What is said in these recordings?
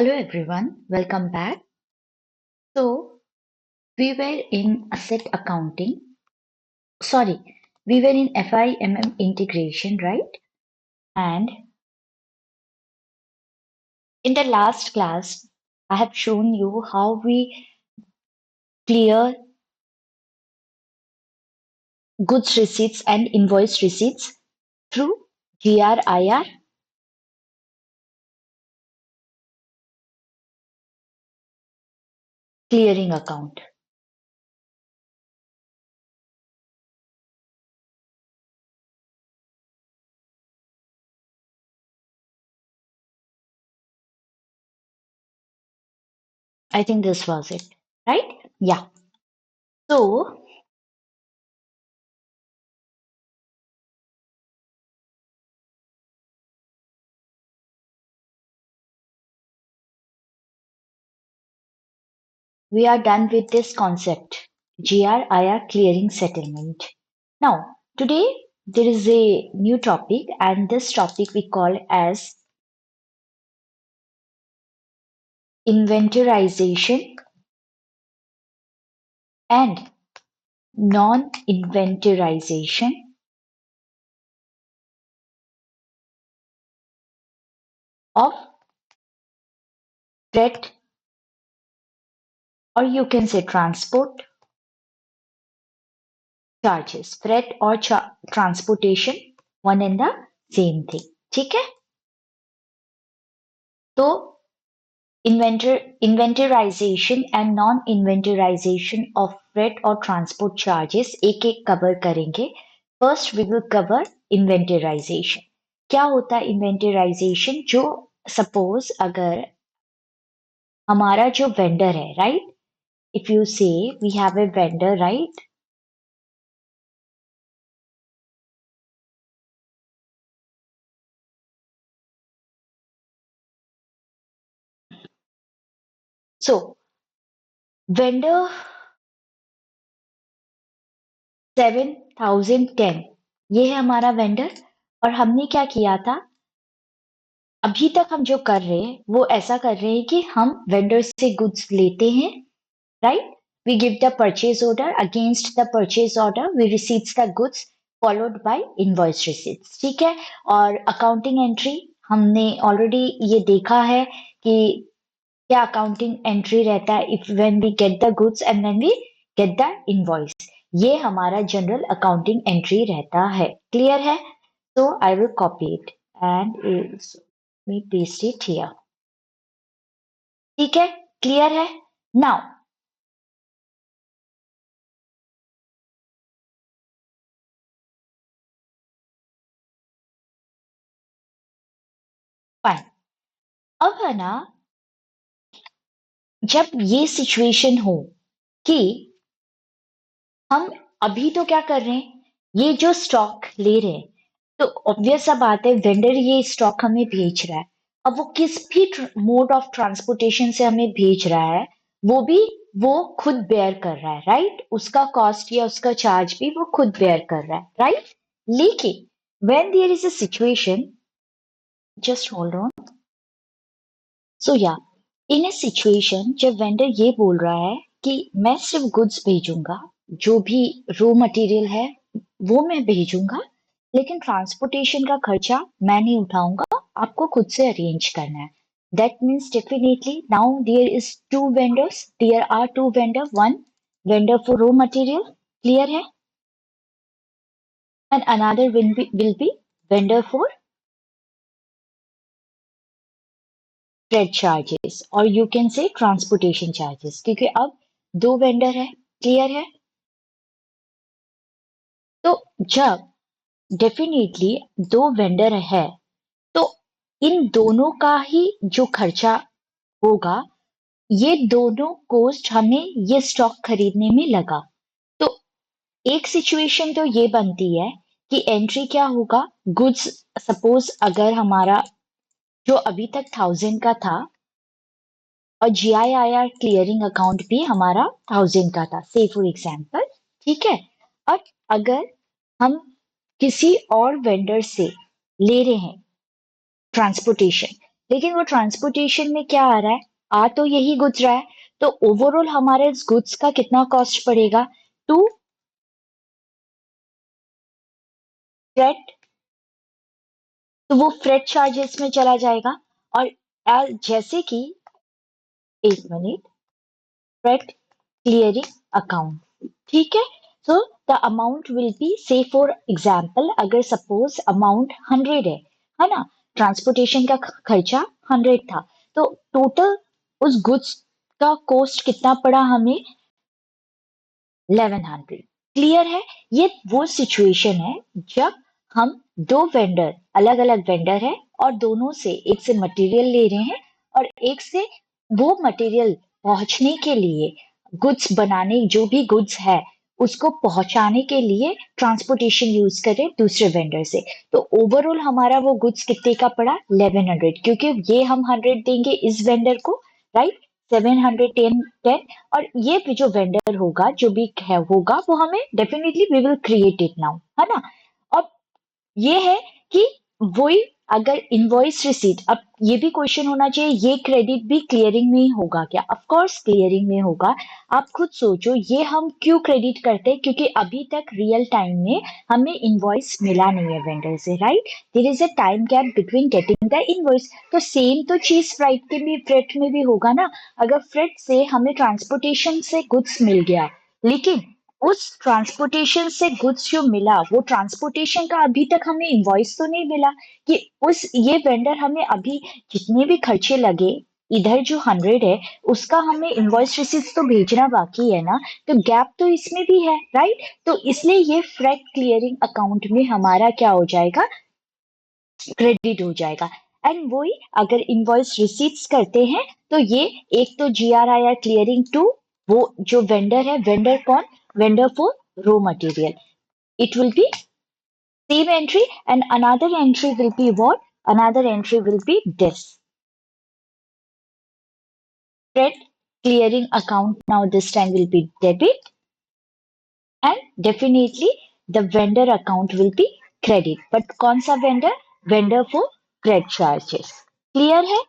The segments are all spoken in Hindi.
Hello everyone, welcome back. So, we were in asset accounting. Sorry, we were in FIMM integration, right? And in the last class, I have shown you how we clear goods receipts and invoice receipts through GRIR clearing account. I think this was it, right? Yeah. So, we are done with this concept, GRIR clearing settlement. Now, today there is a new topic, and this topic we call as inventorization and non-inventorization of freight, or you can say transport charges. Freight or transportation, one and the same thing. ठीक है? तो inventorization and non-inventorization of freight or transport charges एक-एक कवर करेंगे. First we will cover inventorization. क्या होता है inventorization? जो suppose अगर हमारा जो vendor है, right? If you say we have a vendor, right? So vendor 7010, ये है हमारा वेंडर. और हमने क्या किया था, अभी तक हम जो कर रहे हैं वो ऐसा कर रहे हैं कि हम वेंडर से गुड्स लेते हैं, right? We give the purchase order. Against the purchase order, we receipts the goods followed by invoice receipts. ठीक है. और अकाउंटिंग एंट्री हमने ऑलरेडी ये देखा है कि क्या अकाउंटिंग एंट्री रहता है if when we get the goods and when we get the invoice. ये हमारा जनरल अकाउंटिंग एंट्री रहता है. क्लियर है? So I will copy it and me paste it here. ठीक है? क्लियर है? Now fine. अब है ना, जब ये सिचुएशन हो कि हम अभी तो क्या कर रहे हैं, ये जो स्टॉक ले रहे हैं, तो ऑब्वियस सा बात है वेंडर ये स्टॉक हमें भेज रहा है. अब वो किस भी मोड ऑफ ट्रांसपोर्टेशन से हमें भेज रहा है, वो भी वो खुद बेयर कर रहा है, राइट? उसका कॉस्ट या उसका चार्ज भी वो खुद बेयर कर रहा है, राइट? लेकिन when there is a situation, just hold on. So yeah, in A situation जब वेंडर ये बोल रहा है कि मैं सिर्फ गुड्स भेजूंगा, जो भी रॉ मटेरियल है वो मैं भेजूंगा, लेकिन ट्रांसपोर्टेशन का खर्चा मैं नहीं उठाऊंगा, आपको खुद से अरेंज करना है. That means definitely now there is two vendors, there are two vendor, one vendor for raw material, clear है, and another will be vendor for freight charges, और you can say transportation charges, क्योंकि अब दो वेंडर है. क्लियर है? तो जब डेफिनेटली दो वेंडर है, तो इन दोनों का ही जो खर्चा होगा, ये दोनों कॉस्ट हमें ये स्टॉक खरीदने में लगा. तो एक सिचुएशन तो ये बनती है कि एंट्री क्या होगा, गुड्स सपोज अगर हमारा जो अभी तक 1000 का था और GIIR क्लियरिंग अकाउंट भी हमारा 1000 का था, से फॉर एग्जाम्पल, ठीक है. और अगर हम किसी और वेंडर से ले रहे हैं ट्रांसपोर्टेशन, लेकिन वो ट्रांसपोर्टेशन में क्या आ रहा है, आ तो यही गुड्स रहा है, तो ओवरऑल हमारे इस गुड्स का कितना कॉस्ट पड़ेगा, टू फ्रेट, तो वो फ्रेट चार्जेस में चला जाएगा। और जैसे कि एक मिनट, फ्रेट क्लियरिंग अकाउंट, ठीक है। So the amount will be, से फॉर एग्जाम्पल अगर सपोज अमाउंट 100 है ना, ट्रांसपोर्टेशन का खर्चा 100 था, तो टोटल उस गुड्स का कॉस्ट कितना पड़ा हमें, 1100। क्लियर है। ये वो सिचुएशन है जब हम दो वेंडर, अलग अलग वेंडर है, और दोनों से, एक से मटेरियल ले रहे हैं और एक से वो मटेरियल पहुंचने के लिए, गुड्स बनाने, जो भी गुड्स है उसको पहुंचाने के लिए ट्रांसपोर्टेशन यूज करें दूसरे वेंडर से, तो ओवरऑल हमारा वो गुड्स कितने का पड़ा, 1100, क्योंकि ये हम 100 देंगे इस वेंडर को, राइट, 710, और ये भी जो वेंडर होगा, जो भी है होगा, वो हमें definitely we will create it now, है ना। अब ये है कि वही, अगर इनवॉइस रिसीट, अब ये भी क्वेश्चन होना चाहिए, ये क्रेडिट भी क्लियरिंग में ही होगा क्या, ऑफ कोर्स क्लियरिंग में होगा। आप खुद सोचो, ये हम क्यों क्रेडिट करते हैं, क्योंकि अभी तक रियल टाइम में हमें इनवॉइस मिला नहीं है वेंडर से, right, there is a time gap between getting the invoice. तो सेम तो चीज फ्राइट के भी, फ्रेट में भी होगा ना। अगर फ्रेट से हमें ट्रांसपोर्टेशन से गुड्स मिल गया, लेकिन उस ट्रांसपोर्टेशन से गुड्स जो मिला, वो ट्रांसपोर्टेशन का अभी तक हमें इनवॉइस तो नहीं मिला, कि उस, ये वेंडर हमें अभी जितने भी खर्चे लगे, इधर जो 100 है उसका हमें इनवॉइस रिसीट्स तो भेजना बाकी है ना, तो गैप तो इसमें भी है, राइट। तो इसलिए ये फ्रेट क्लियरिंग अकाउंट में हमारा क्या हो जाएगा, क्रेडिट हो जाएगा। एंड वही, अगर इनवॉइस रिसीट्स करते हैं तो ये, एक तो GRIR क्लियरिंग टू, वो जो वेंडर है, वेंडर कौन, vendor for raw material, it will be same entry, and another entry will be what, another entry will be this trade clearing account, now this time will be debit, and definitely the vendor account will be credit, but कौन सा vendor, vendor for credit charges, clear है।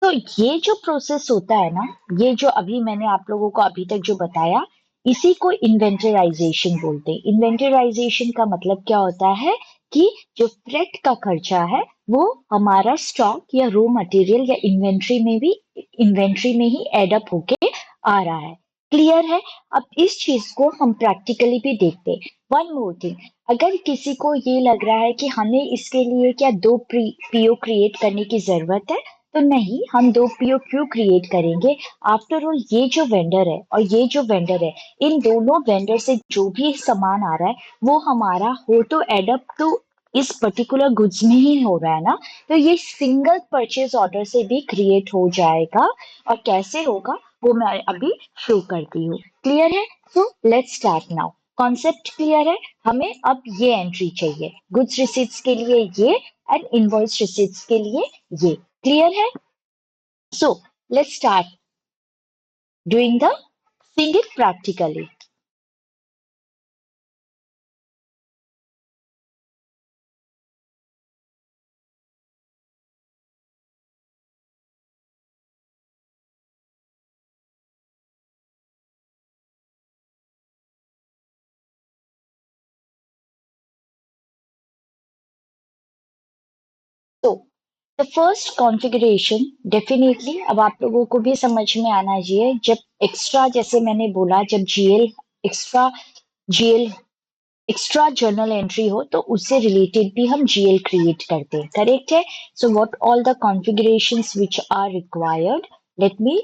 तो ये जो प्रोसेस होता है ना, ये जो अभी मैंने आप लोगों को अभी तक जो बताया, इसी को इन्वेंटराइजेशन बोलते हैं। इन्वेंटराइजेशन का मतलब क्या होता है, कि जो फ्रेट का खर्चा है वो हमारा स्टॉक या रॉ मटेरियल या इन्वेंट्री में भी, इन्वेंट्री में ही एड अप होके आ रहा है। क्लियर है। अब इस चीज को हम प्रैक्टिकली भी देखते हैं। वन मोर थिंग, अगर किसी को ये लग रहा है कि हमें इसके लिए क्या दो पीओ क्रिएट करने की जरूरत है, तो नहीं, हम दो पीओ क्यों क्रिएट करेंगे, आफ्टर ऑल ये जो वेंडर है और ये जो वेंडर है, इन दोनों वेंडर से जो भी सामान आ रहा है वो हमारा हो तो एडअप टू इस पर्टिकुलर गुड्स में ही हो रहा है ना, तो ये सिंगल परचेज ऑर्डर से भी क्रिएट हो जाएगा। और कैसे होगा वो मैं अभी शो करती हूँ। क्लियर है। So let's start now. Concept clear है। हमें अब ये एंट्री चाहिए, गुड्स रिसीट्स के लिए ये, एंड इनवॉइस रिसीट्स के लिए ये। क्लियर है। So let's start doing the, seeing it practically. तो द फर्स्ट कॉन्फ़िगरेशन, डेफिनेटली अब आप लोगों को भी समझ में आना चाहिए, जब एक्स्ट्रा, जैसे मैंने बोला, जब GL extra, GL extra journal entry हो तो उससे रिलेटेड भी हम जीएल क्रिएट करते हैं, करेक्ट है। So what all the configurations which are required, let me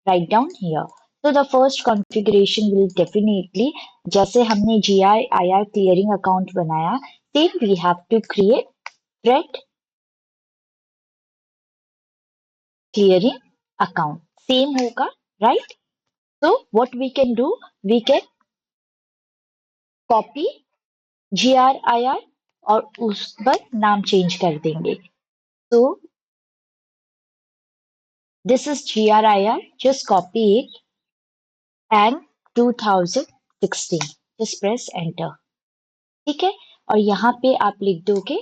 write down here. So the first configuration will definitely, जैसे हमने GIIR clearing account बनाया, then we have to create threat clearing account. Same होगा, right? So what we can do, we can copy GRIR और उस पर नाम चेंज कर देंगे। So this is GRIR, just copy it, and 2016, just press enter, ठीक है। और यहाँ पे आप लिख दोगे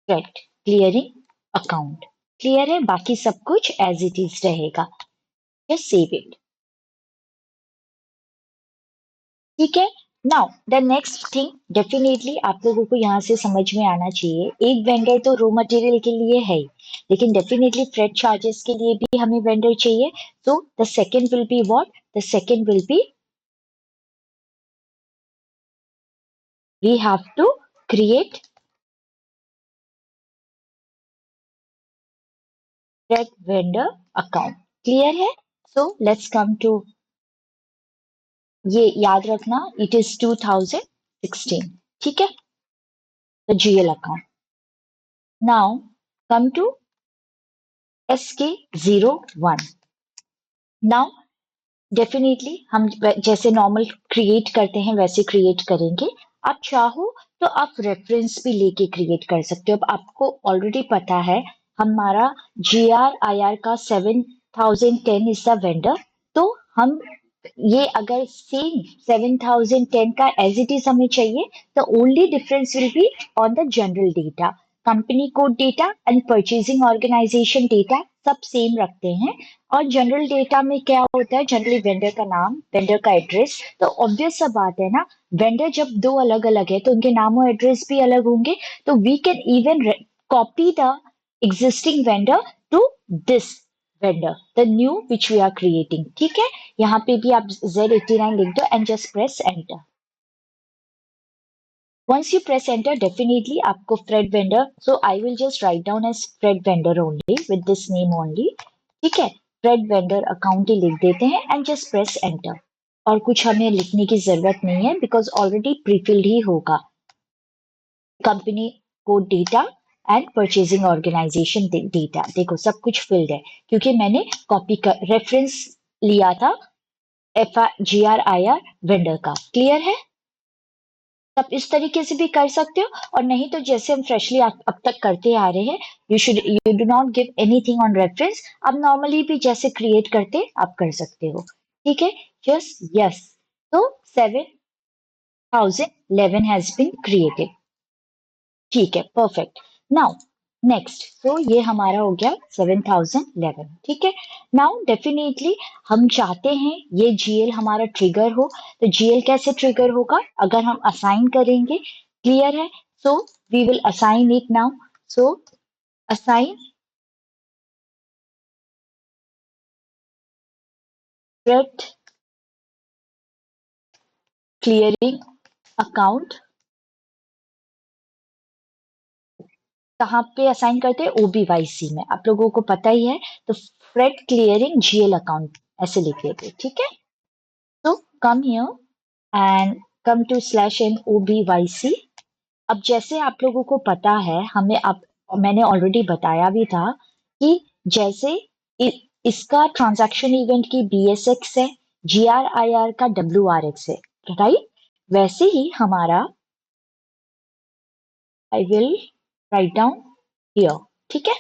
थ्रेट क्लियरिंग अकाउंट। क्लियर है? बाकी सब कुछ एज इट इज रहेगा। Just save it. ठीक है। Now the next thing definitely आप लोगों को यहाँ से समझ में आना चाहिए, एक वेंडर तो रॉ मटेरियल के लिए है ही, लेकिन डेफिनेटली फ्रेट चार्जेस के लिए भी हमें वेंडर चाहिए। तो the second will be what? The second will be we have to create freight vendor account. Clear है? सो लेट्स कम टू, ये याद रखना, इट इज 2016। ठीक है? The GL account. Now come to SK01। Now definitely हम जैसे नॉर्मल क्रिएट करते हैं वैसे क्रिएट करेंगे। आप चाहो तो आप रेफरेंस भी लेके क्रिएट कर सकते हो। अब आपको ऑलरेडी पता है हमारा GRIR का 7010 इज द वेंडर। तो हम ये अगर सेम 7010 का एज इट इज हमें चाहिए, तो only difference will be on the general data, company code data and purchasing organisation data सब सेम रखते हैं। और जनरल डेटा में क्या होता है? जनरली वेंडर का नाम, वेंडर का एड्रेस। तो ऑब्वियस सा बात है ना, वेंडर जब दो अलग अलग है तो उनके नाम और एड्रेस भी अलग होंगे। तो we can even copy the existing vendor to this vendor, the new which we are creating. ठीक है? यहाँ पे भी आप Z89 लिख दो and just press enter. Once you press enter, definitely आपको Fred vendor, so I will just write down as Fred vendor only with this name only. ठीक है? Fred vendor account ही लिख देते हैं and just press enter. और कुछ हमें लिखने की जरूरत नहीं है because already pre-filled ही होगा। Company code data and purchasing organisation data, देखो सब कुछ फिल्ड है क्योंकि मैंने कॉपी कर रेफरेंस लिया था GRIR वेंडर का। क्लियर है? आप इस तरीके से भी कर सकते हो, और नहीं तो जैसे हम फ्रेशली अब तक करते आ रहे हैं, you do not give anything on reference. अब नॉर्मली भी जैसे क्रिएट करते आप कर सकते हो। ठीक है? Just yes. तो 7011 हैज बीन क्रिएटेड। ठीक है, परफेक्ट। नाउ नेक्स्ट, तो ये हमारा हो गया 7011। ठीक है? नाउ डेफिनेटली हम चाहते हैं ये GL हमारा ट्रिगर हो। तो GL कैसे ट्रिगर होगा? अगर हम असाइन करेंगे। क्लियर है? So we will assign it now. So assign freight clearing account. कहाँ पे असाइन करते हैं? OBYC में, आप लोगों को पता ही है। तो फ्रेट क्लियरिंग GL अकाउंट ऐसे लिख लेते। ठीक है? तो come here and come to /NOBYC। अब जैसे आप लोगों को पता है, हमें अब मैंने ऑलरेडी बताया भी था कि जैसे इ, इसका ट्रांजैक्शन इवेंट की BSX है, GRIR का WRX है, राइट? वैसे ही हमारा I will write down here. ठीक है?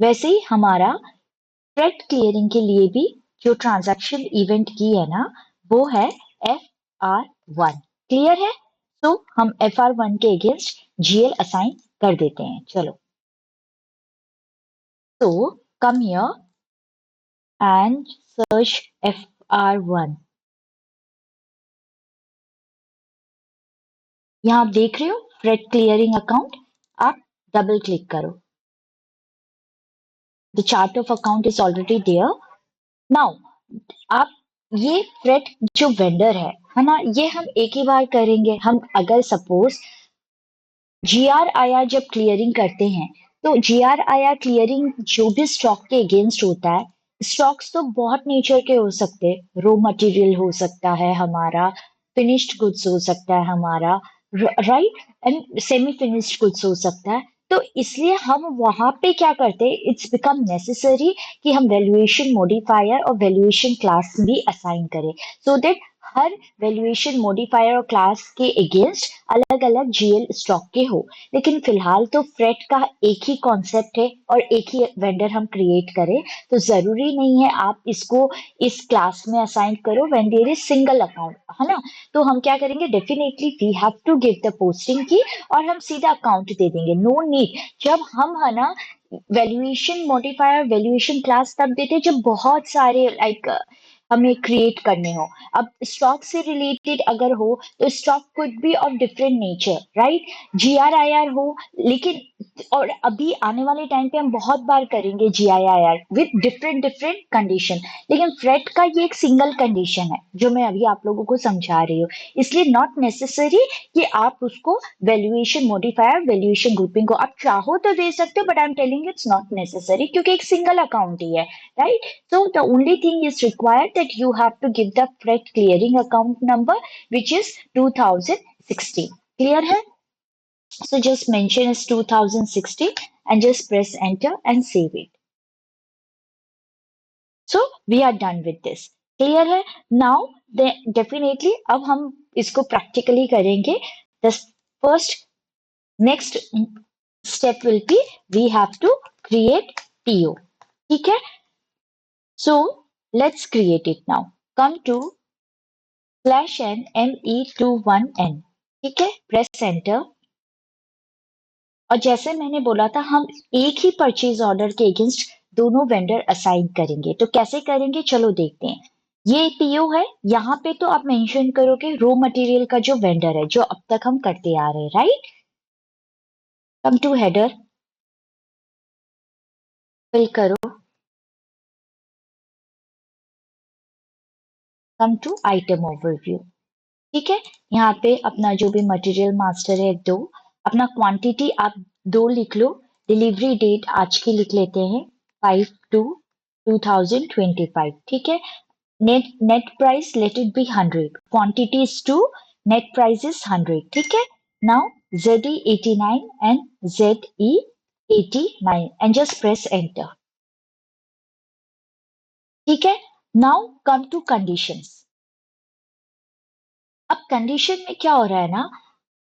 वैसे ही हमारा फ्रेट क्लियरिंग के लिए भी जो ट्रांजैक्शन इवेंट की है ना, वो है FR1। क्लियर है? तो हम FR1 के अगेंस्ट GL असाइन कर देते हैं। चलो, तो come here and search FR1। यहाँ आप देख रहे हो फ्रेट क्लियरिंग अकाउंट। आप डबल क्लिक करो। The chart of account is already there. Now आप ये फ्रेट जो वेंडर है ना, ये हम एक ही बार करेंगे। हम अगर सपोज GRIR जब क्लियरिंग करते हैं, तो GRIR क्लियरिंग जो भी स्टॉक के अगेंस्ट होता है, स्टॉक्स तो बहुत नेचर के हो सकते हैं। रॉ मटेरियल हो सकता है हमारा, फिनिश्ड गुड्स हो सकता है हमारा, right, and semi finished goods हो सकता है। तो इसलिए हम वहां पे क्या करते हैं, इट्स बिकम नेसेसरी कि हम वैल्यूएशन मॉडिफायर और वैल्यूएशन क्लास भी असाइन करें, so that her valuation modifier और क्लास के अगेंस्ट अलग अलग जीएल स्टॉक के हो, लेकिन फिलहाल तो फ्रेट का एक ही कॉन्सेप्ट है और एक ही वेंडर हम क्रिएट करें, तो जरूरी नहीं है आप इसको इस क्लास में असाइन करो when there is single account, है ना। तो हम क्या करेंगे, definitely we have to give the posting की और हम सीधा अकाउंट दे देंगे, नो नीड। जब हम, है ना, वैल्यूएशन मॉडिफायर वैल्यूएशन क्लास तब देते जब बहुत सारे लाइक हमें क्रिएट करने हो। अब स्टॉक से रिलेटेड अगर हो तो stock could be of different nature, right, GRIR हो, लेकिन और अभी आने वाले टाइम पे हम बहुत बार करेंगे जीआईआईआर विद डिफरेंट डिफरेंट कंडीशन, लेकिन फ्रेट का ये एक सिंगल कंडीशन है जो मैं अभी आप लोगों को समझा रही हूँ। इसलिए नॉट नेसेसरी कि आप उसको वैल्यूएशन मॉडिफायर वैल्यूएशन ग्रुपिंग को आप चाहो तो दे सकते हो, but I am telling it's not necessary क्योंकि एक सिंगल अकाउंट ही है, right? So the only thing is required that you have to give the FRET clearing account number, which is 2016. Clear hai? So just mention as 2016 and just press enter and save it. So we are done with this. Clear hai? Now definitely अब हम इसको practically करेंगे. The first next step will be we have to create PO. ठीक है? So let's create it now. Come to /n me21n. ठीक है, प्रेस एंटर। और जैसे मैंने बोला था हम एक ही परचेज ऑर्डर के अगेंस्ट दोनों वेंडर असाइन करेंगे, तो कैसे करेंगे चलो देखते हैं। ये पीओ है, यहाँ पे तो आप मेंशन करोगे रॉ मटेरियल का जो वेंडर है जो अब तक हम करते आ रहे हैं, right. Come to header, fill करो, कम टू आइटम ओवरव्यू। ठीक है, यहाँ पे अपना जो भी मटेरियल मास्टर है दो, अपना क्वांटिटी आप 2 लिख लो, डिलीवरी डेट आज की लिख लेते हैं 5/2/2025। ठीक है, net price let it be 100, quantity is 2, net price is 100। ठीक है, now ZE89 and ZE89 and just press enter. ठीक है, नाउ कम टू कंडीशंस। अब कंडीशन में क्या हो रहा है ना,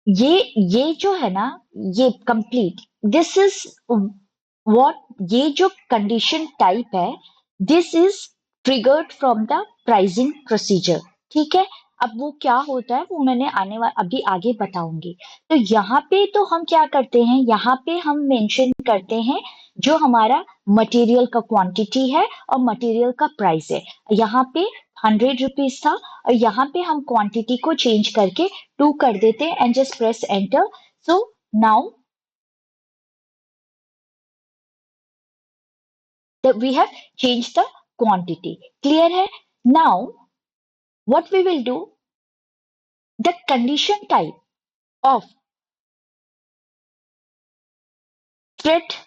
ये जो है ना, ये कंप्लीट, दिस इज व्हाट, ये जो कंडीशन टाइप है, this is triggered from the pricing procedure. ठीक है, अब वो क्या होता है वो मैंने अभी आगे बताऊंगी। तो यहाँ पे तो हम क्या करते हैं, यहाँ पे हम मेंशन करते हैं जो हमारा मटेरियल का क्वांटिटी है और मटेरियल का प्राइस है। यहाँ पे 100 रुपीज था और यहाँ पे हम क्वांटिटी को चेंज करके 2 कर देते हैं and just press enter. So now we have changed the quantity. Clear hai? Now what we will do, the condition type of threat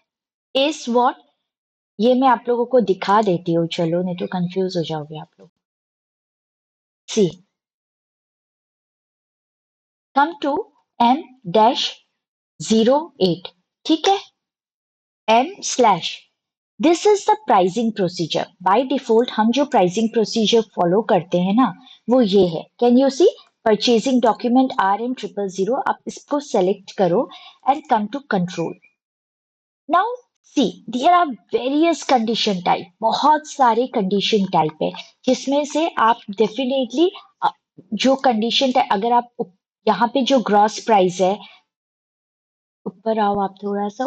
is what, ये मैं आप लोगों को दिखा देती हूँ, चलो नहीं तो कंफ्यूज हो जाओगे आप लोग। सी, come to M-08। ठीक है, M/, this is the pricing procedure. By default हम जो प्राइसिंग प्रोसीजर फॉलो करते हैं ना वो ये है, can you see, purchasing document RM000, आप इसको सेलेक्ट करो and come to control. Now see, there are various condition type, बहुत सारे कंडीशन टाइप है जिसमें से आप डेफिनेटली जो कंडीशन टाइप, अगर आप यहाँ पे जो ग्रॉस प्राइस है, ऊपर आओ आप थोड़ा सा,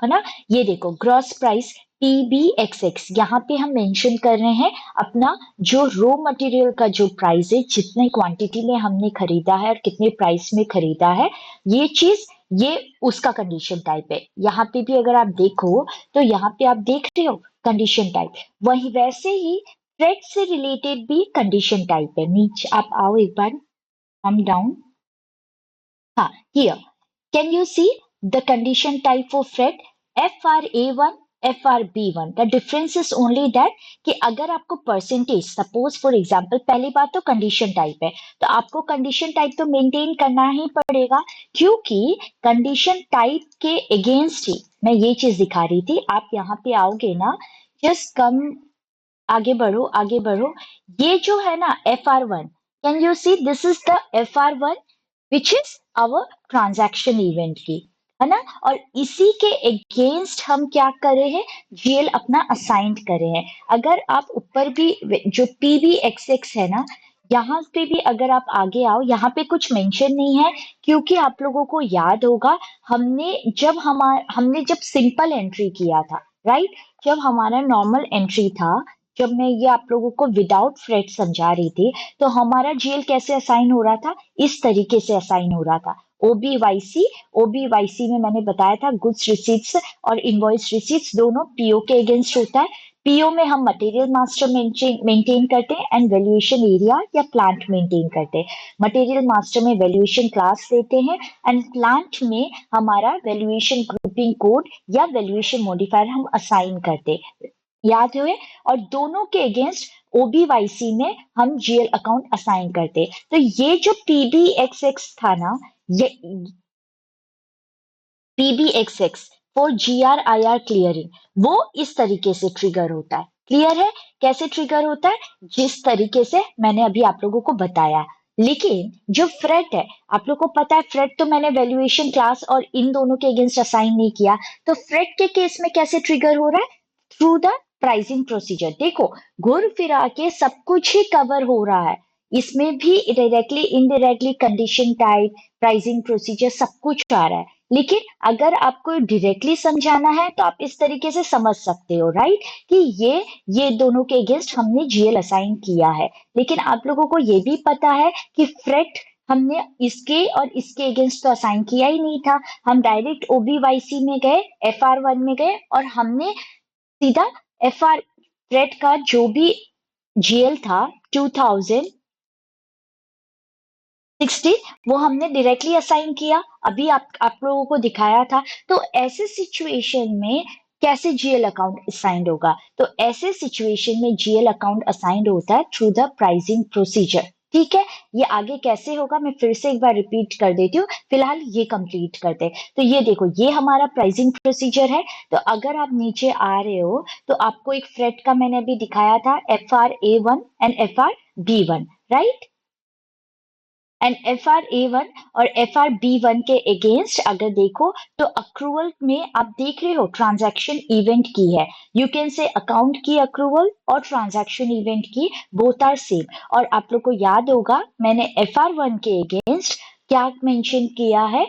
है ना, ये देखो ग्रॉस प्राइस PBXX, यहाँ पे हम मेंशन कर रहे हैं अपना जो रॉ मटेरियल का जो प्राइस है, जितने क्वांटिटी में हमने खरीदा है और कितने प्राइस में खरीदा है, ये चीज, ये उसका कंडीशन टाइप है। यहाँ पे भी अगर आप देखो तो यहाँ पे आप देख रहे हो कंडीशन टाइप, वही वैसे ही फ्रेट से रिलेटेड भी कंडीशन टाइप है। नीचे आप आओ एक बार, हम डाउन, हाँ, here can you see the condition type for FRET? FRA1, FRB1। The difference is only that कि अगर आपको परसेंटेज, सपोज फॉर एग्जाम्पल, पहली बात तो कंडीशन टाइप है तो आपको कंडीशन टाइप तो मेंटेन करना ही पड़ेगा, क्योंकि कंडीशन टाइप के अगेंस्ट ही मैं ये चीज दिखा रही थी। आप यहाँ पे आओगे ना, जस्ट कम, आगे बढ़ो आगे बढ़ो, ये जो है ना FR1, Can you see this is the FR1 which is our transaction event की, है ना? और इसी के अगेंस्ट हम क्या कर रहे हैं, जीएल अपना असाइंड कर रहे हैं। अगर आप ऊपर भी जो PBXX है ना, यहाँ पे भी अगर आप आगे आओ, यहाँ पे कुछ मेंशन नहीं है क्योंकि आप लोगों को याद होगा हमने जब सिंपल एंट्री किया था, राइट? जब हमारा नॉर्मल एंट्री था, जब मैं ये आप लोगों को विदाउट फ्रेट समझा रही थी, तो हमारा जीएल कैसे असाइन हो रहा था, इस तरीके से असाइन हो रहा था। ओबीवाईसी में मैंने बताया था गुड्स रिसीट्स और इनवॉइस रिसीट्स दोनों पीओ के अगेंस्ट होता है। पीओ में हम मटेरियल मास्टर मेंटेन करते हैं एंड वैल्यूएशन एरिया या प्लांट मेंटेन करते हैं। मटेरियल मास्टर में वैल्यूएशन क्लास देते हैं एंड प्लांट में हमारा वैल्यूएशन ग्रुपिंग कोड या वैल्यूएशन मॉडिफायर हम असाइन करते हैं, याद हुए? और दोनों के अगेंस्ट ओबीवाईसी में हम जीएल अकाउंट असाइन करते। तो ये जो पीबीएक्सएक्स था ना, ये PBXX फॉर GRIR क्लियरिंग, वो इस तरीके से ट्रिगर होता है। क्लियर है कैसे ट्रिगर होता है? जिस तरीके से मैंने अभी आप लोगों को बताया। लेकिन जो फ्रेट है, आप लोग को पता है फ्रेट तो मैंने वैल्यूएशन क्लास और इन दोनों के अगेंस्ट असाइन नहीं किया, तो फ्रेट के केस में कैसे ट्रिगर हो रहा है? Through the pricing procedure. देखो, घुर फिरा के सब कुछ ही कवर हो रहा है, इसमें भी directly indirectly condition type, pricing procedure सब कुछ आ रहा है। लेकिन अगर आपको डायरेक्टली समझाना है तो आप इस तरीके से समझ सकते हो, राइट? कि ये दोनों के अगेंस्ट हमने जीएल असाइन किया है। लेकिन आप लोगों को ये भी पता है कि फ्रेट हमने इसके और इसके अगेंस्ट तो असाइन किया ही नहीं था, हम डायरेक्ट ओबीवाईसी में गए, FR1 में गए और हमने सीधा FR फ्रेट का जो भी जीएल था 2060 वो हमने डायरेक्टली असाइन किया, अभी आप लोगों को दिखाया था। तो ऐसे सिचुएशन में कैसे जीएल अकाउंट असाइंड होगा? तो ऐसे सिचुएशन में जीएल अकाउंट असाइंड होता है थ्रू द प्राइसिंग प्रोसीजर। ठीक है, ये आगे कैसे होगा मैं फिर से एक बार रिपीट कर देती हूँ, फिलहाल ये कंप्लीट करते हैं। तो ये देखो, ये हमारा प्राइसिंग प्रोसीजर है। तो अगर आप नीचे आ रहे हो तो आपको एक फ्रेट का मैंने अभी दिखाया था, FRA1 and FRB1, right? And FRA1 और FRB1 के अगेंस्ट अगर देखो तो अक्रूवल में आप देख रहे हो ट्रांजैक्शन इवेंट की है, यू कैन से अकाउंट की अक्रूवल और ट्रांजैक्शन इवेंट की, बोथ आर सेम। और आप लोग को याद होगा मैंने FR1 के अगेंस्ट क्या मेंशन किया है,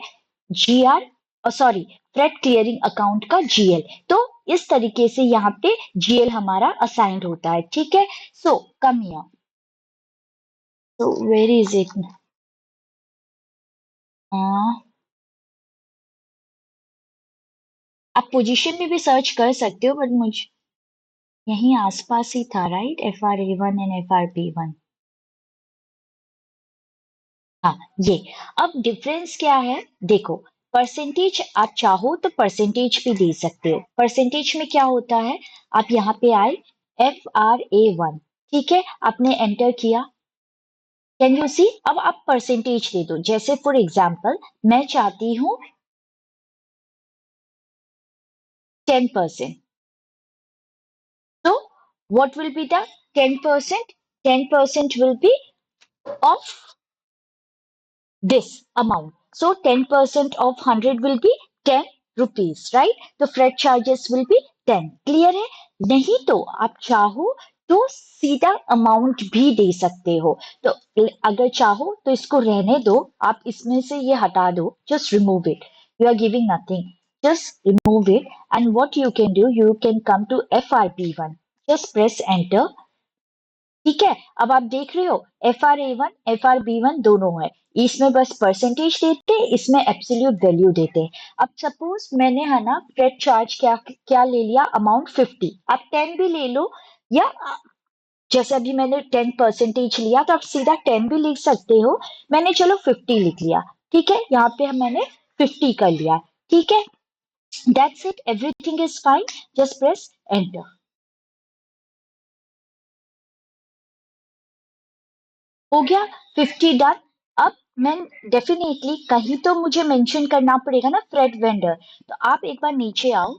सॉरी, फ्रेट क्लियरिंग अकाउंट का जीएल। तो इस तरीके से यहाँ पे जीएल हमारा असाइंड होता है। ठीक है, so come here, so where is it? आप पोजीशन में भी सर्च कर सकते हो, बट मुझे यहीं आसपास ही था, राइट? FRA1 and FRB1। हाँ, ये। अब डिफरेंस क्या है देखो, परसेंटेज आप चाहो तो परसेंटेज भी दे सकते हो। परसेंटेज में क्या होता है, आप यहाँ पे आए, FRA1, ठीक है, आपने एंटर किया, कैन यू सी? अब आप परसेंटेज दे दो, जैसे फॉर एग्जाम्पल मैं चाहती हूँ 10%। तो what will be the 10%? 10% will be of this amount. So 10% of 100 will be 10 rupees, right? तो freight charges will be 10। Clear है? नहीं तो आप चाहो तो सीधा अमाउंट भी दे सकते हो। तो अगर चाहो तो इसको रहने दो, आप इसमें से ये हटा दो, just remove it, you are giving nothing, just remove it, and what you can do, you can come to FRB1, just press enter। ठीक है, अब आप देख रहे हो FRA1 FRB1 दोनों है, इसमें बस परसेंटेज देते हैं, इसमें एब्सोल्यूट वैल्यू देते हैं। अब सपोज मैंने है ना फ्रेट चार्ज क्या क्या ले लिया, अमाउंट 50, आप 10 भी ले लो, या जैसे अभी मैंने 10% लिया तो आप सीधा 10 भी लिख सकते हो, मैंने चलो 50 लिख लिया। ठीक है, यहाँ पे मैंने 50 कर लिया। ठीक है, that's it, everything is fine, just press enter. हो गया 50 डन। अब मैं डेफिनेटली कहीं तो मुझे मेंशन करना पड़ेगा ना फ्रेट वेंडर, तो आप एक बार नीचे आओ,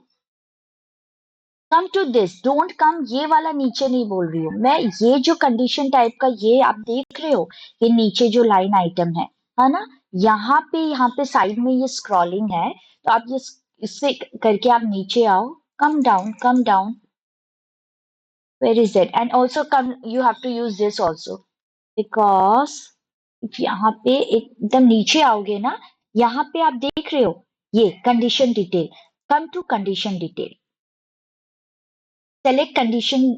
come to this, don't come, ये वाला नीचे नहीं बोल रही हूँ मैं, ये जो कंडीशन टाइप का ये आप देख देख रहे हो ये नीचे जो लाइन आइटम है ना, यहाँ पे साइड में ये स्क्रॉलिंग है, तो आप ये इससे करके आप नीचे आओ, come down, where is it, and also come you have to use this also because यहाँ पे एकदम नीचे आओगे ना, यहाँ पे आप देख रहे हो ये condition detail, come to condition detail, select condition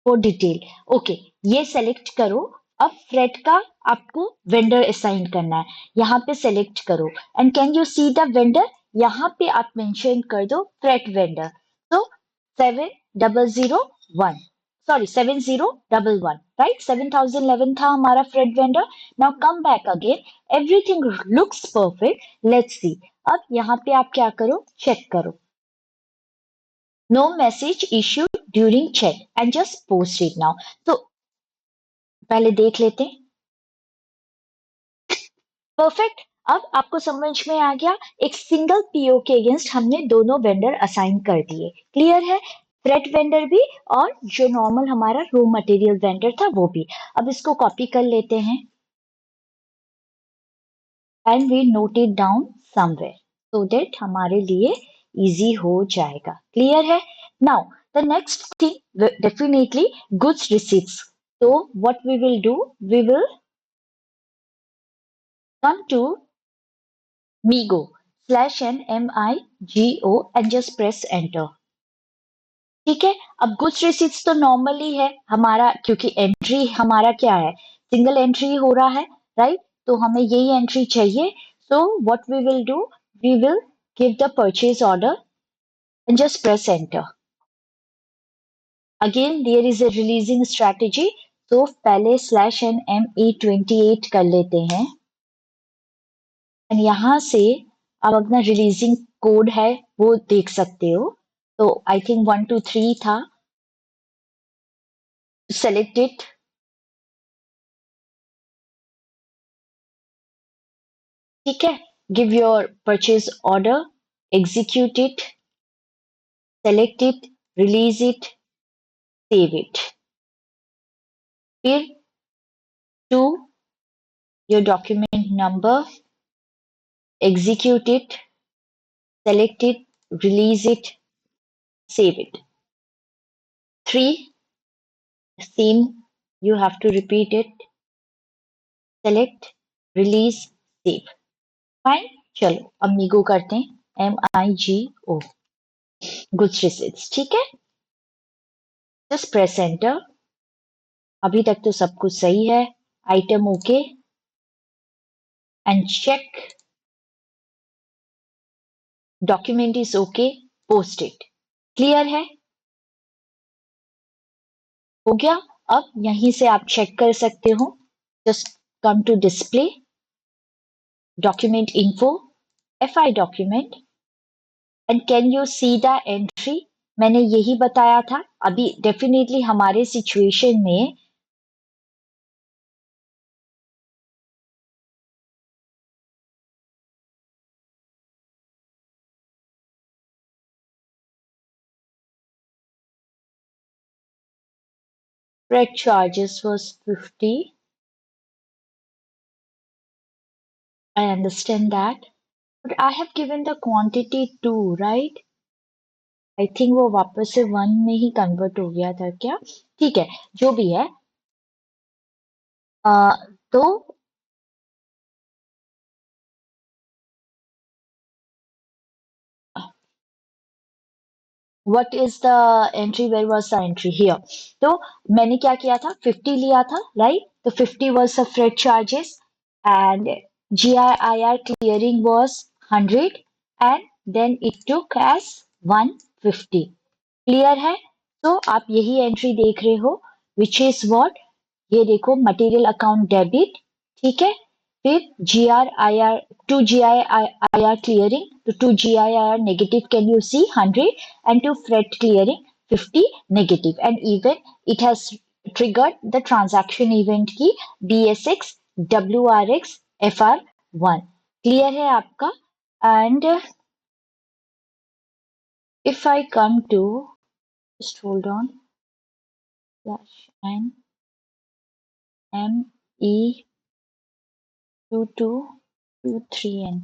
for detail, okay, ये सेलेक्ट करो। अब फ्रेट का आपको वेंडर असाइन करना है, यहाँ पे सेलेक्ट करो and can you see the vendor, यहाँ पे आप मेंशन कर दो फ्रेट वेंडर, तो 7001, सॉरी 7011, राइट, 7011 था हमारा freight vendor. Now come back again, everything looks perfect, let's see. अब यहाँ पे आप क्या करो, चेक करो, no message issued during check and just post it now. तो पहले देख लेते हैं, परफेक्ट। अब आपको समझ में आ गया, एक सिंगल पीओ के अगेंस्ट हमने दोनों वेंडर असाइन कर दिए, क्लियर है, फ्रेट वेंडर भी और जो नॉर्मल हमारा रो मटेरियल वेंडर था वो भी। अब इसको कॉपी कर लेते हैं and we note it down somewhere so that हमारे लिए इजी हो जाएगा, क्लियर है। Now the next thing definitely goods receipts, so what we will do, we will come to Migo /NMIGO and just press enter, ठीक है। अब गुड्स रिसीट्स तो नॉर्मली है हमारा, क्योंकि एंट्री हमारा क्या है, सिंगल एंट्री हो रहा है, राइट, तो हमें यही एंट्री चाहिए। So what we will do, we will give the purchase order and just press enter. Again there is a releasing strategy, तो पहले /NME28 कर लेते हैं एंड यहाँ से आप अपना रिलीजिंग कोड है वो देख सकते हो, तो आई थिंक 123 था, सेलेक्ट इट, ठीक है, give your purchase order, execute it, select it, release it, save it, फिर to your document number, execute it, select it, release it, save it. 3, same, you have to repeat it, select, release, save. Fine, चलो अब मीगो करते हैं, MIGO, गुड्स रिसीट्स, ठीक है, जस्ट प्रेस एंटर। अभी तक तो सब कुछ सही है, item okay and check, document is okay, post it, clear है, हो गया। अब यहीं से आप चेक कर सकते हो, just come to display, document info, FI document and can you see the entry, मैंने यही बताया था, अभी डेफिनेटली हमारे सिचुएशन में freight charges was 50, I understand that, but I have given the quantity 2, right? I think वो वापस से 1 में ही कन्वर्ट हो गया था क्या, ठीक है, जो भी है, तो what is the entry, where was the entry here, तो मैंने क्या किया था, 50 लिया था, राइट, तो 50 was the freight charges and GIR clearing was 100 and then it took as 150, clear है। तो आप यही एंट्री देख रहे हो, विच इज व्हाट, ये देखो मटेरियल अकाउंट डेबिट, ठीक है, फिर GRIR, टू GIR clearing, तो to GIR negative can you see 100 and to freight clearing 50 negative and even it has triggered the transaction event की BSX WRX FR1, क्लियर है आपका। And if I come to, just hold on, slash n m E2223N.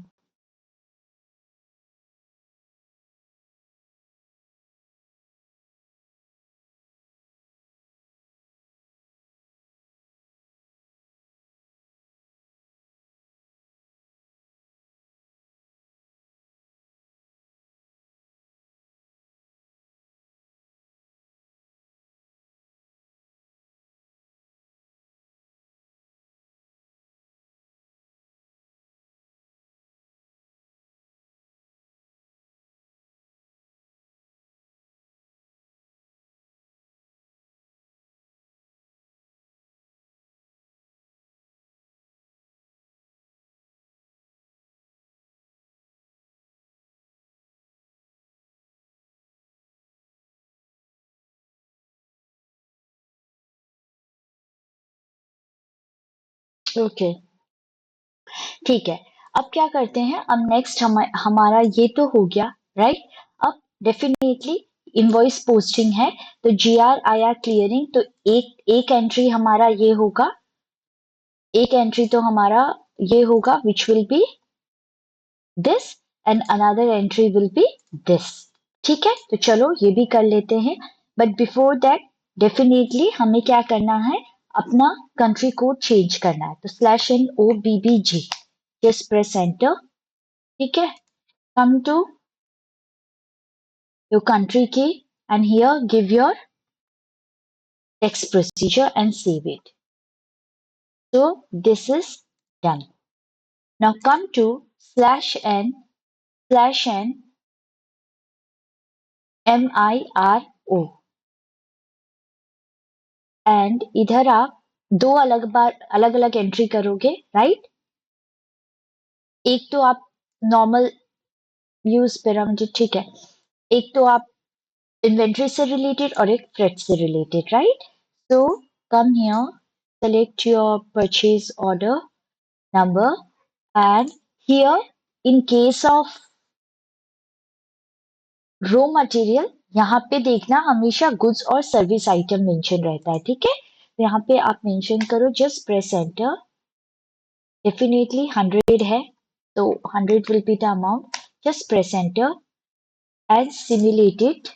Okay, ठीक है। अब क्या करते हैं, अब नेक्स्ट हमारा ये तो हो गया, राइट? अब डेफिनेटली इनवॉइस पोस्टिंग है, तो GRIR क्लियरिंग, तो एक एंट्री हमारा ये होगा, एक एंट्री तो हमारा ये होगा, which will be this, and another entry will be this. ठीक है, तो चलो ये भी कर लेते हैं, बट बिफोर दैट डेफिनेटली हमें क्या करना है, अपना कंट्री कोड चेंज करना है, तो /NOBBG, जस्ट प्रेस एंटर। ठीक है, come to your country key and here give your text procedure and save it. So this is done. Now come to /N MIRO, and इधर आप दो अलग अलग एंट्री करोगे, राइट? एक तो आप नॉर्मल यूज पिरामिड, ठीक है, एक तो आप इन्वेंट्री से रिलेटेड और एक फ्रेट से related, right? So come here, select your purchase order number, and here in case of raw material, यहाँ पे देखना हमेशा गुड्स और सर्विस आइटम मेंशन रहता है, ठीक है? तो यहाँ पे आप मेंशन करो, जस्ट प्रेस एंटर। डेफिनेटली 100 है, तो 100 will be the amount, just press enter and simulate it.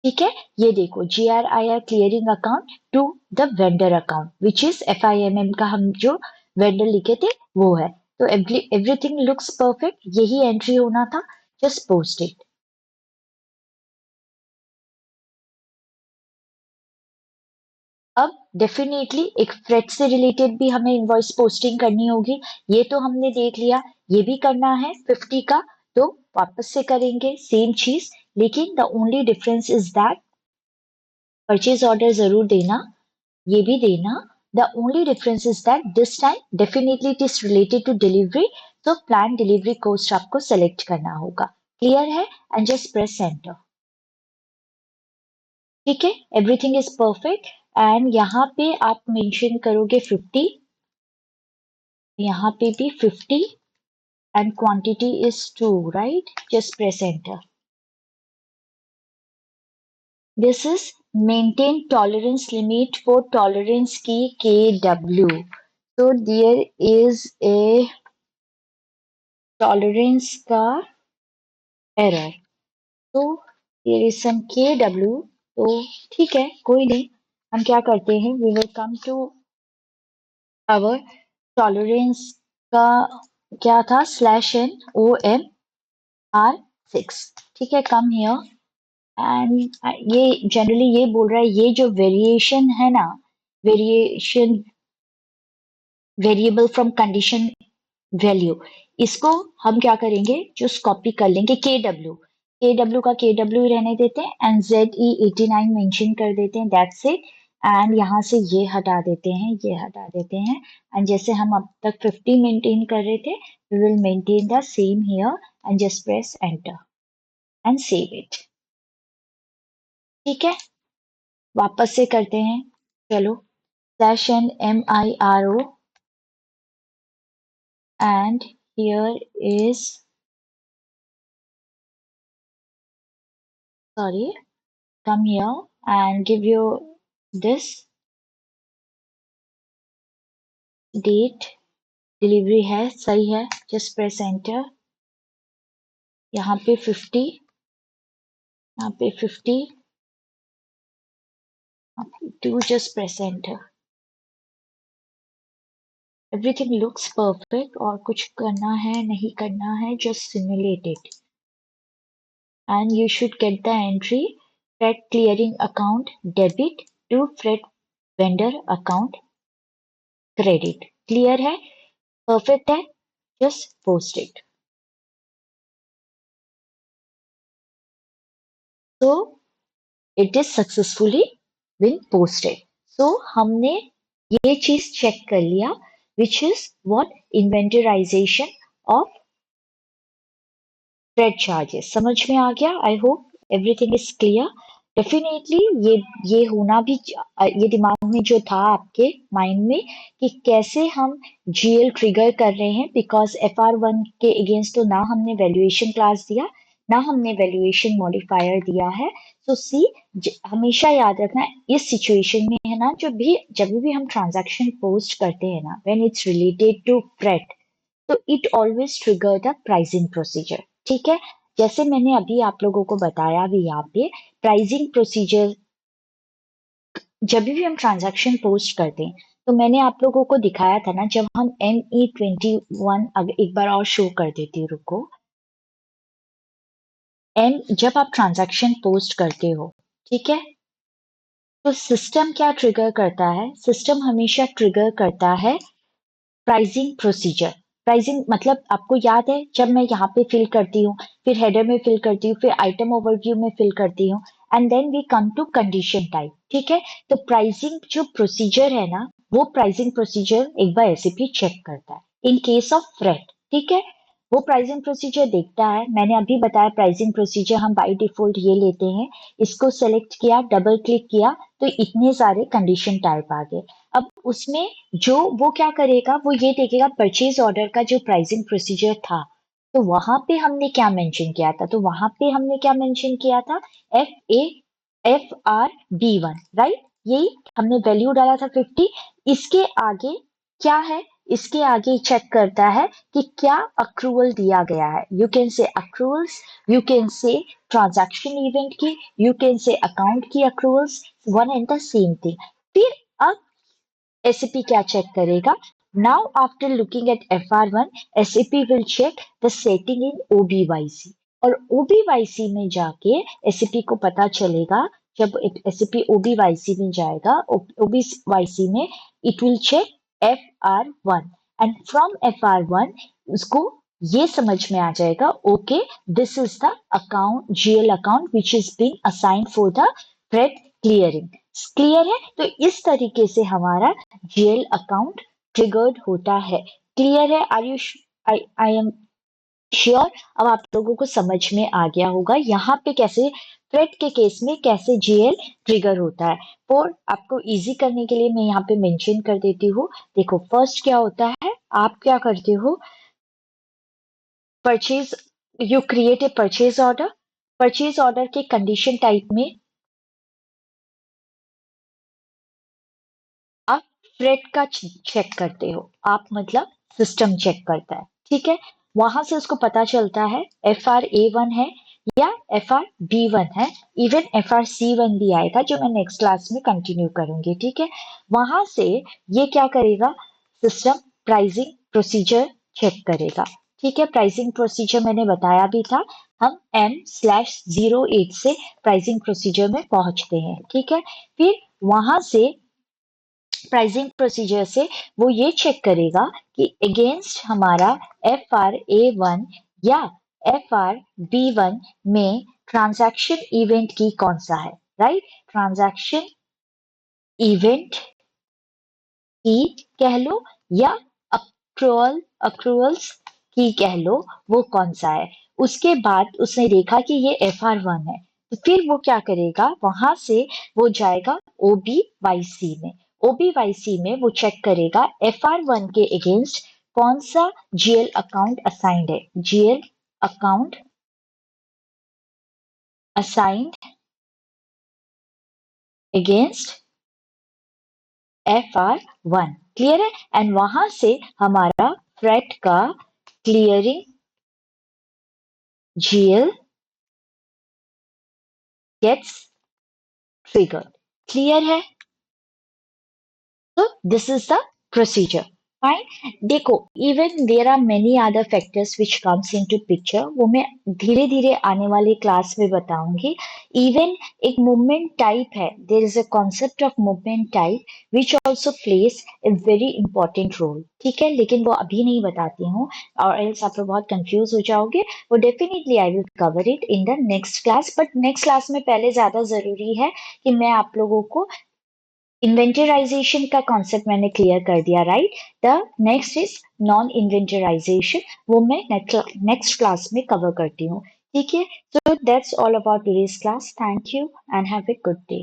ठीक है, ये देखो, GRIR clearing account to the vendor account, which is FIMM का हम जो वेंडर लिखे थे वो है। तो एवरीथिंग लुक्स परफेक्ट, यही एंट्री होना था, जस्ट पोस्ट इट। अब डेफिनेटली एक फ्रेट से रिलेटेड भी हमें इनवॉइस पोस्टिंग करनी होगी, ये तो हमने देख लिया, ये भी करना है 50 का, तो वापस से करेंगे सेम चीज, लेकिन the only difference is that purchase order जरूर देना, ये भी देना। The only difference is that this time definitely it is related to delivery, तो प्लान डिलीवरी कोस्ट आपको सेलेक्ट करना होगा। क्लियर है? And just press enter. ठीक है, एवरीथिंग इज परफेक्ट, एंड यहाँ पे आप मेंशन करोगे 50, यहाँ पे भी 50, and quantity is 2, right? Just press enter. This is maintain tolerance limit for tolerance key KW. So there is a tolerance का error. So there is some KW. तो ठीक है, कोई नहीं, हम क्या करते हैं, we will come to our tolerance का क्या था, /NOMR6। ठीक है, come here, एंड ये जनरली ये बोल रहा है, ये जो वेरिएशन है ना, variation variable from condition value, इसको हम क्या करेंगे, जो कॉपी कर लेंगे के डब्ल्यू का के डब्ल्यू रहने देते हैं, एंड ZE89 मेंशन कर देते हैं, दैट्स इट। एंड यहाँ से ये हटा देते हैं, ये हटा देते हैं, एंड जैसे हम अब तक 50 मेंटेन कर रहे थे, we will maintain the same here, and just press enter and save it. ठीक है, वापस से करते हैं, चलो, /NMIRO, and here is, sorry, come here and give your this date delivery है, सही है, जस्ट प्रेस एंटर। यहाँ पे 50, यहाँ पे 50, two, just press enter. Everything looks perfect, और कुछ करना है नहीं करना है, just simulate it and you should get the entry freight clearing account debit to freight vendor account credit। Clear है, परफेक्ट है, just post it. So it is successfully been posted. So हमने ये चीज चेक कर लिया, which is what inventorization of freight charges. समझ में आ गया? I hope everything is clear. Definitely ये होना भी ये दिमाग में जो था आपके माइंड में कि कैसे हम जीएल ट्रिगर कर रहे हैं, बिकॉज FR1 के अगेंस्ट तो ना हमने वैल्यूएशन क्लास दिया, ना हमने वैल्यूएशन मॉडिफायर दिया है। तो सी हमेशा याद रखना इस सिचुएशन में है ना, जब भी हम ट्रांजैक्शन पोस्ट करते हैं ना, when it's related to freight, तो it always trigger the pricing procedure. ठीक है, जैसे मैंने अभी आप लोगों को बताया भी यहाँ पे प्राइसिंग प्रोसीजर, जब भी हम ट्रांजैक्शन पोस्ट करते हैं तो मैंने आप लोगों को दिखाया था ना, जब हम ME21, अगर एक बार और शो कर देती हूँ, रुको। जब आप ट्रांजैक्शन पोस्ट करते हो, ठीक है, तो सिस्टम क्या ट्रिगर करता है? सिस्टम हमेशा ट्रिगर करता है प्राइसिंग प्रोसीजर। प्राइसिंग मतलब आपको याद है, जब मैं यहाँ पे फिल करती हूँ, फिर हेडर में फिल करती हूँ, फिर आइटम ओवरव्यू में फिल करती हूँ, and then we come to condition type. ठीक है, तो प्राइसिंग जो प्रोसीजर है ना, वो प्राइसिंग प्रोसीजर एक बार एसएपी चेक करता है इन केस ऑफ फ्रेट। ठीक है, वो प्राइसिंग प्रोसीजर देखता है। मैंने अभी बताया प्राइसिंग प्रोसीजर हम बाय डिफॉल्ट ये लेते हैं, इसको सेलेक्ट किया, डबल क्लिक किया, तो इतने सारे कंडीशन टाइप आ गए। अब उसमें जो वो क्या करेगा, वो ये देखेगा परचेज ऑर्डर का जो प्राइसिंग प्रोसीजर था, तो वहां पे हमने क्या मेंशन किया था? तो वहां पे हमने क्या मेंशन किया था? FR B1, right? यही हमने वैल्यू डाला था 50। इसके आगे क्या है? इसके आगे चेक करता है कि क्या अक्रूवल दिया गया है। You can say accruals, you can say transaction event की, यू कैन से अकाउंट की accruals, one and the same thing. फिर अब SAP क्या चेक करेगा? Now after looking at FR1, SAP will check the setting in OBYC, और OBYC में जाके SAP को पता चलेगा, जब SAP OBYC में जाएगा, OBYC में it will check FR1, and from FR1 उसको ये समझ में आ जाएगा, okay this is the account, GL account which is been assigned for the freight clearing. Clear है? तो इस तरीके से हमारा GL अकाउंट ट्रिगर्ड होता है। क्लियर है? Are you I am sure अब आप लोगों को समझ में आ गया होगा यहाँ पे कैसे फ्रेट के केस में कैसे GL ट्रिगर होता है। और आपको इजी करने के लिए मैं यहाँ पे मेंशन कर देती हूँ। देखो फर्स्ट क्या होता है, आप क्या करते हो, purchase, you create a purchase order. Purchase order के कंडीशन टाइप में आप फ्रेट का चेक करते हो। आप मतलब सिस्टम चेक करता है, ठीक है, वहां से उसको पता चलता है FR A1 है या FR B1 है। इवन FR C1 भी आएगा जो मैं नेक्स्ट क्लास में कंटिन्यू करूंगी। ठीक है, वहां से ये क्या करेगा, सिस्टम प्राइसिंग प्रोसीजर चेक करेगा। ठीक है, प्राइसिंग प्रोसीजर मैंने बताया भी था, हम M/08 से प्राइसिंग प्रोसीजर में पहुंचते हैं। ठीक है, फिर वहां से प्राइसिंग प्रोसीजर से वो ये चेक करेगा कि अगेंस्ट हमारा FR A1 या FR B1 में ट्रांजैक्शन इवेंट की कौन सा है, राइट? ट्रांजैक्शन इवेंट की कह लो या अक्रूअल्स की कह लो, वो कौन सा है। उसके बाद उसने देखा कि ये FR1 है, तो फिर वो क्या करेगा, वहां से वो जाएगा OBYC में। OBYC में वो चेक करेगा FR1 के अगेंस्ट कौन सा GL अकाउंट असाइंड है। GL account assigned against FR1 clear है, एंड वहां से हमारा फ्रेट का clearing GL gets triggered. Clear है? So this is the procedure. Fine. देखो, even there are many other factors which comes into picture. वो मैं धीरे धीरे आने वाली क्लास में बताऊंगी. Even एक movement type है. There is a concept of movement type which also plays a very important role. ठीक है, लेकिन वो अभी नहीं बताती हूँ, और else आप लोग बहुत कंफ्यूज हो जाओगे. वो definitely I will cover it in the next class. But next class में पहले ज्यादा जरूरी है कि मैं आप लोगों को इन्वेंटराइजेशन का कॉन्सेप्ट मैंने क्लियर कर दिया, right? The next is non inventorization, वो मैं नेक्स्ट क्लास में कवर करती हूँ. ठीक है, so that's all about today's class. Thank you and have a good day.